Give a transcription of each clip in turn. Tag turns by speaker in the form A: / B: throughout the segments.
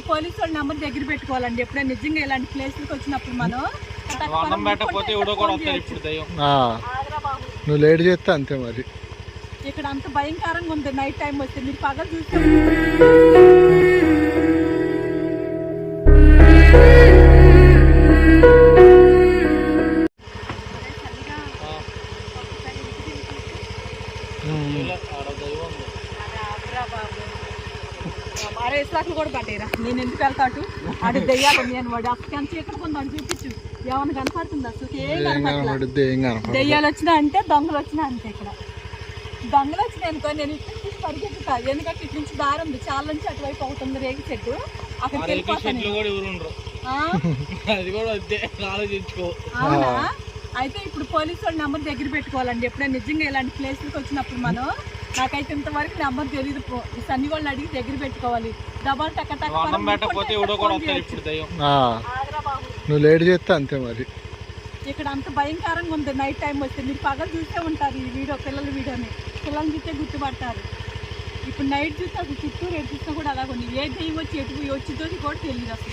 A: Police వాళ్ళ number దగ్గర పెట్టుకోవాలండి. ఎప్పుడైనా నిజంగా ఇలాంటి ప్లేస్లకు వచ్చినప్పుడు మనం
B: నువ్వు లేట్ చేస్తే అంతే మరి.
A: ఇక్కడ అంత భయంకరంగా ఉంది. నైట్ టైం వస్తే మీరు పగలు చూస్తే ఇస్లాకులు కూడా పట్టేరా. నేను ఎందుకు వెళ్తాటు అటు దెయ్యాలు నేను వాడు అసలు చీకటి కొంత అటు చూపించు ఏమన్నా కనపడుతుంది. అసలు ఏం కనపడలేదు. దెయ్యాలు వచ్చినా అంటే దొంగలు వచ్చినా అంతే. ఇక్కడ దొంగలు వచ్చినాయి అనుకో నేను ఇటు నుంచి పరిగెత్తుతా. ఎందుకంటే ఇటు నుంచి దారి ఉంది చాలా నుంచి అటువైపు అవుతుంది రేగి చెట్టు. అక్కడికి వెళ్ళిపోతాను. అవునా? అయితే ఇప్పుడు పోలీసు వాళ్ళ నెంబర్ దగ్గర పెట్టుకోవాలండి. ఎప్పుడైనా నిజంగా ఇలాంటి ప్లేస్లకు వచ్చినప్పుడు మనం నాకైతే ఇంతవరకు నెంబర్ తెలియదు. సన్ని వాళ్ళని అడిగి దగ్గర పెట్టుకోవాలి. డబల్ టక్క
B: నువ్వు లేట్ చేస్తే అంతే మరి.
A: ఇక్కడ అంత భయంకరంగా ఉంది. నైట్ టైం వస్తే మీరు పగలు చూస్తే ఉంటారు ఈ వీడియో. వీడియోని పిల్లలు చూస్తే గుర్తుపడతారు. ఇప్పుడు నైట్ చూస్తే అసలు చుట్టూ రేపు చూస్తే కూడా అలాగ ఉంది. ఏ దెయ్యం వచ్చి ఎటు వచ్చిందో కూడా తెలియదు అసలు.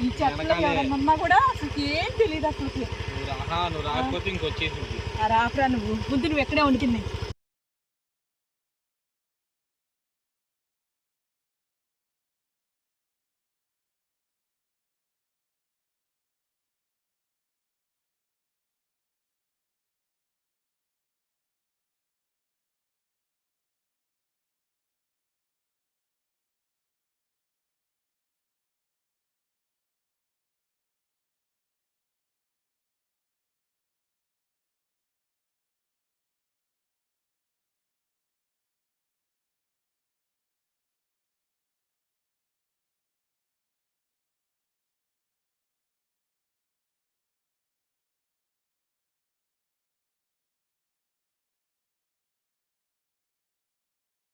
A: ఈ చెట్లు ఎవరన్నా ఉన్నా కూడా అసలు ఏం తెలియదు అసలు. రాఫరా నువ్వు ముందు నువ్వు ఎక్కడే ఉండిపోయింది.